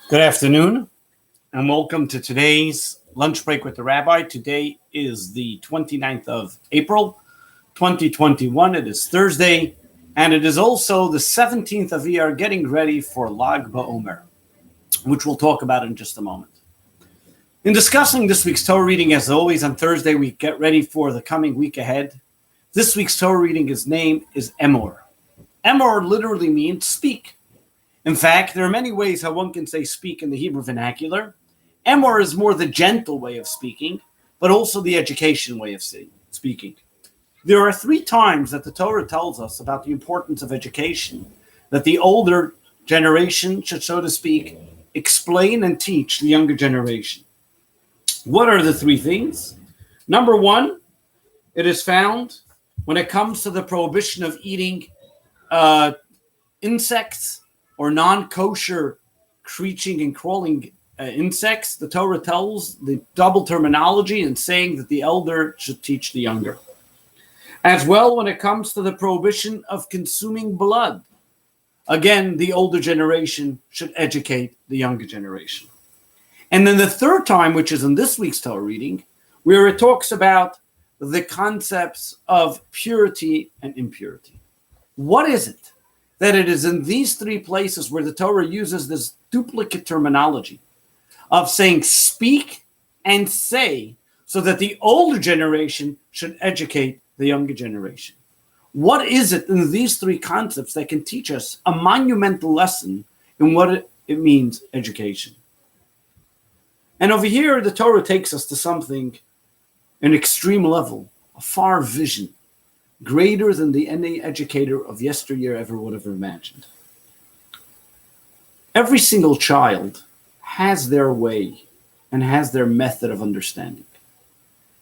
Good afternoon, and welcome to today's lunch break with the Rabbi. Today is the 29th of April, 2021. It is Thursday, and it is also the 17th of Iyar, getting ready for Lag Baomer, which we'll talk about in just a moment. In discussing this week's Torah reading, as always on Thursday, we get ready for the coming week ahead. This week's Torah reading, his name is Emor. Emor literally means speak. In fact, there are many ways how one can say speak in the Hebrew vernacular. Emor is more the gentle way of speaking, but also the education way of speaking. There are 3 times that the Torah tells us about the importance of education, that the older generation should, so to speak, explain and teach the younger generation. What are the 3 things? Number 1, it is found when it comes to the prohibition of eating insects or non-kosher creating and crawling insects. The Torah tells the double terminology and saying that the elder should teach the younger. As well, when it comes to the prohibition of consuming blood, again, the older generation should educate the younger generation. And then the 3rd time, which is in this week's Torah reading, where it talks about the concepts of purity and impurity. What is it? That it is in these 3 places where the Torah uses this duplicate terminology of saying speak and say, so that the older generation should educate the younger generation. What is it in these 3 concepts that can teach us a monumental lesson in what it means, education? And over here, the Torah takes us to something, an extreme level, a far vision, greater than any educator of yesteryear ever would have imagined. Every single child has their way and has their method of understanding,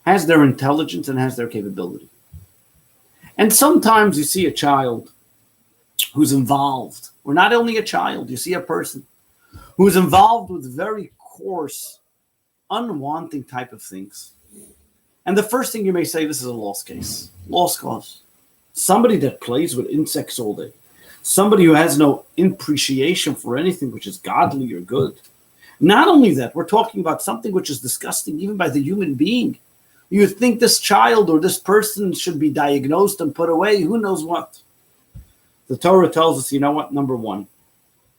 has their intelligence and has their capability. And sometimes you see a child who's involved, or not only a child, you see a person who's involved with very coarse, unwanting type of things. And the first thing you may say, this is a lost case, lost cause. Somebody that plays with insects all day, somebody who has no appreciation for anything which is godly or good. Not only that, we're talking about something which is disgusting even by the human being. You think this child or this person should be diagnosed and put away, who knows what. The Torah tells us, you know what, number 1,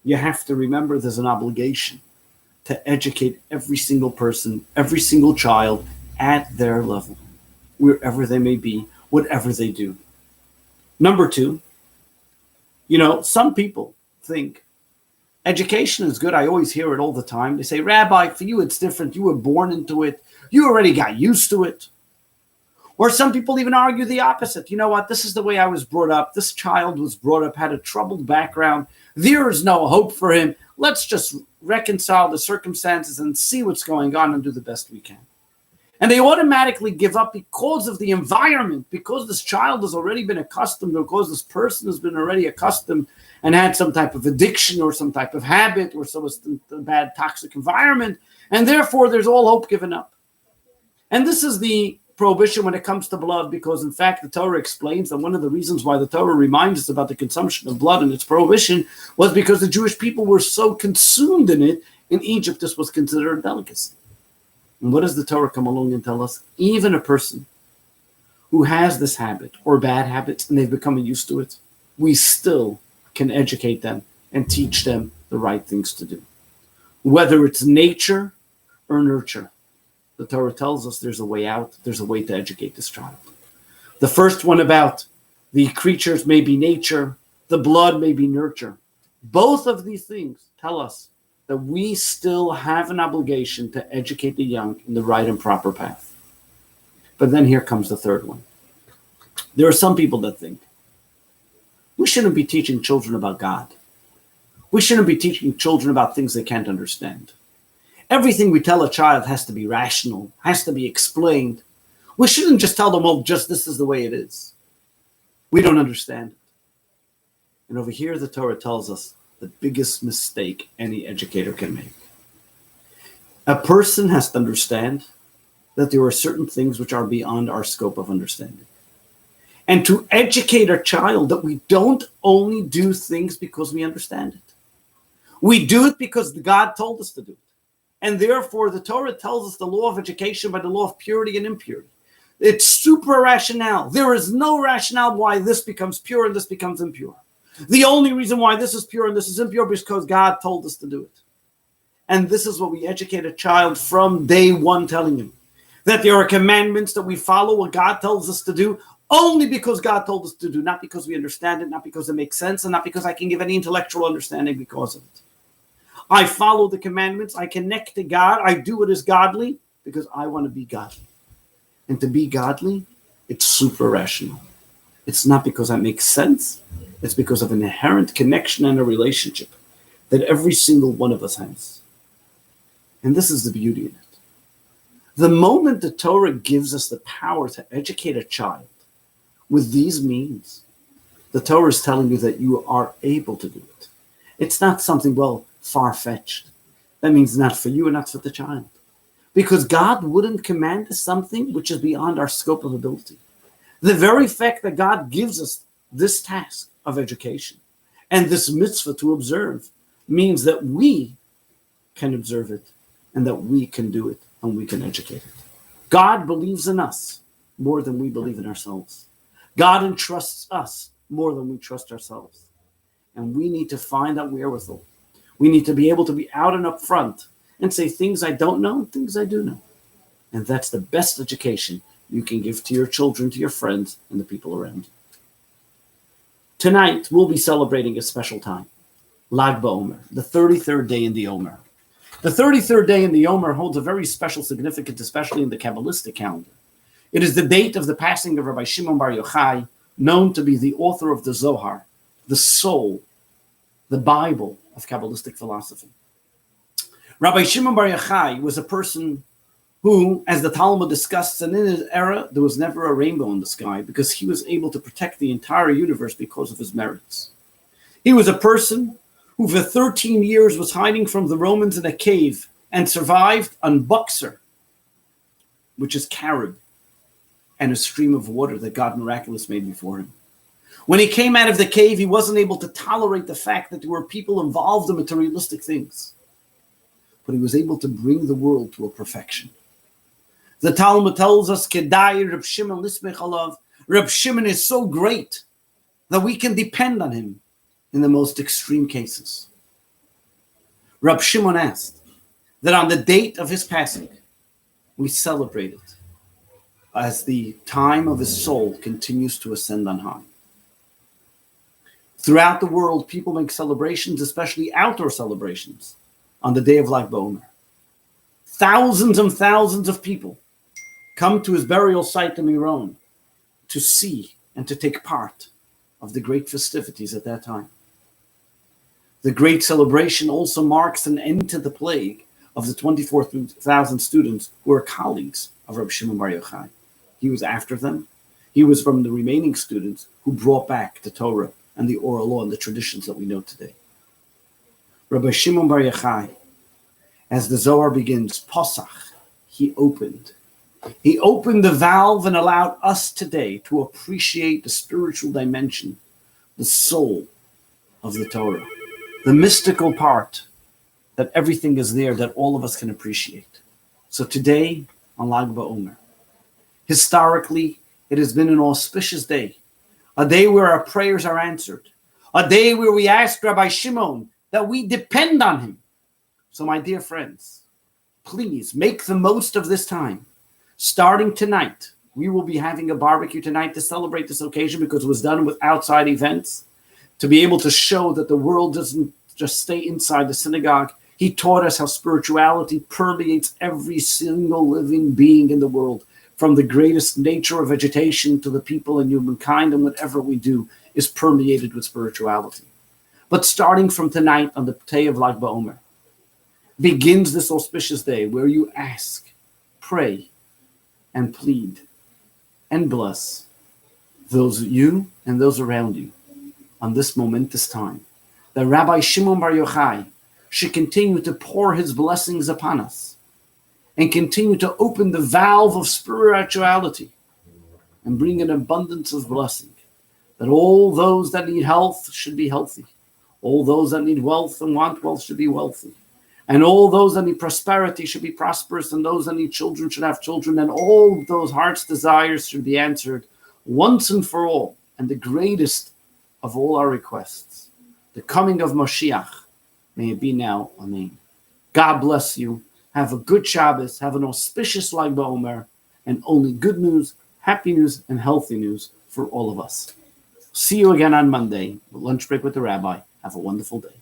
you have to remember there's an obligation to educate every single person, every single child, at their level, wherever they may be, whatever they do. Number 2, some people think education is good. I always hear it all the time. They say, Rabbi, for you it's different. You were born into it. You already got used to it. Or some people even argue the opposite. You know what? This is the way I was brought up. This child was brought up, had a troubled background. There is no hope for him. Let's just reconcile the circumstances and see what's going on and do the best we can. And they automatically give up because of the environment, because this child has already been accustomed, or because this person has been already accustomed and had some type of addiction or some type of habit or some bad toxic environment. And therefore, there's all hope given up. And this is the prohibition when it comes to blood, because in fact, the Torah explains that one of the reasons why the Torah reminds us about the consumption of blood and its prohibition was because the Jewish people were so consumed in it. In Egypt, this was considered a delicacy. And what does the Torah come along and tell us? Even a person who has this habit or bad habits and they've become used to it, we still can educate them and teach them the right things to do. Whether it's nature or nurture, the Torah tells us there's a way out, there's a way to educate this child. The first one about the creatures may be nature, the blood may be nurture. Both of these things tell us that we still have an obligation to educate the young in the right and proper path. But then here comes the 3rd one. There are some people that think we shouldn't be teaching children about God. We shouldn't be teaching children about things they can't understand. Everything we tell a child has to be rational, has to be explained. We shouldn't just tell them, well, just this is the way it is. We don't understand it. And over here, the Torah tells us the biggest mistake any educator can make. A person has to understand that there are certain things which are beyond our scope of understanding. and to educate our child that we don't only do things because we understand it. We do it because God told us to do it. And therefore, the Torah tells us the law of education by the law of purity and impurity. It's super rationale. There is no rationale why this becomes pure and this becomes impure. The only reason why this is pure and this is impure is because God told us to do it. And this is what we educate a child from day one, telling him that there are commandments that we follow what God tells us to do only because God told us to do, not because we understand it, not because it makes sense, and not because I can give any intellectual understanding because of it. I follow the commandments. I connect to God. I do what is godly because I want to be godly. And to be godly, it's super rational. It's not because that makes sense. It's because of an inherent connection and a relationship that every single one of us has. And this is the beauty in it. The moment the Torah gives us the power to educate a child with these means, the Torah is telling you that you are able to do it. It's not something, far-fetched. That means not for you and not for the child. Because God wouldn't command us something which is beyond our scope of ability. The very fact that God gives us this task of education and this mitzvah to observe means that we can observe it and that we can do it and we can educate it. God believes in us more than we believe in ourselves. God entrusts us more than we trust ourselves. And we need to find that wherewithal. We need to be able to be out and up front and say things I don't know, things I do know. And that's the best education you can give to your children, to your friends, and the people around you. Tonight, we'll be celebrating a special time, Lag Baomer, the 33rd day in the Omer. The 33rd day in the Omer holds a very special significance, especially in the Kabbalistic calendar. It is the date of the passing of Rabbi Shimon bar Yochai, known to be the author of the Zohar, the soul, the Bible of Kabbalistic philosophy. Rabbi Shimon bar Yochai was a person who, as the Talmud discusses, and in his era, there was never a rainbow in the sky because he was able to protect the entire universe because of his merits. He was a person who for 13 years was hiding from the Romans in a cave and survived on Buxer, which is carob, and a stream of water that God miraculously made before him. When he came out of the cave, he wasn't able to tolerate the fact that there were people involved in materialistic things. But he was able to bring the world to a perfection. The Talmud tells us, Kedai Reb Shimon lismech alav. Reb Shimon is so great that we can depend on him in the most extreme cases. Reb Shimon asked that on the date of his passing, we celebrate it as the time of his soul continues to ascend on high. Throughout the world, people make celebrations, especially outdoor celebrations, on the day of Lag Baomer. Thousands and thousands of people come to his burial site in Miron to see and to take part of the great festivities at that time. The great celebration also marks an end to the plague of the 24,000 students who are colleagues of Rabbi Shimon bar Yochai. He was after them. He was from the remaining students who brought back the Torah and the oral law and the traditions that we know today. Rabbi Shimon bar Yochai, as the Zohar begins, Posach, he opened the valve and allowed us today to appreciate the spiritual dimension, the soul of the Torah, the mystical part that everything is there that all of us can appreciate. So today, on Lag Baomer, historically, it has been an auspicious day, a day where our prayers are answered, a day where we ask Rabbi Shimon that we depend on him. So my dear friends, please make the most of this time. Starting tonight, we will be having a barbecue tonight to celebrate this occasion because it was done with outside events, to be able to show that the world doesn't just stay inside the synagogue. He taught us how spirituality permeates every single living being in the world, from the greatest nature of vegetation to the people and humankind, and whatever we do is permeated with spirituality. But starting from tonight on the day of Lag Baomer, begins this auspicious day where you ask, pray, and plead, and bless those you and those around you on this momentous time, that Rabbi Shimon bar Yochai should continue to pour his blessings upon us and continue to open the valve of spirituality and bring an abundance of blessing, that all those that need health should be healthy. All those that need wealth and want wealth should be wealthy. And all those that need prosperity should be prosperous, and those that need children should have children, and all those heart's desires should be answered once and for all. And the greatest of all our requests, the coming of Mashiach, may it be now. Amen. God bless you. Have a good Shabbos. Have an auspicious Lag Baomer, and only good news, happy news, and healthy news for all of us. See you again on Monday. Lunch break with the Rabbi. Have a wonderful day.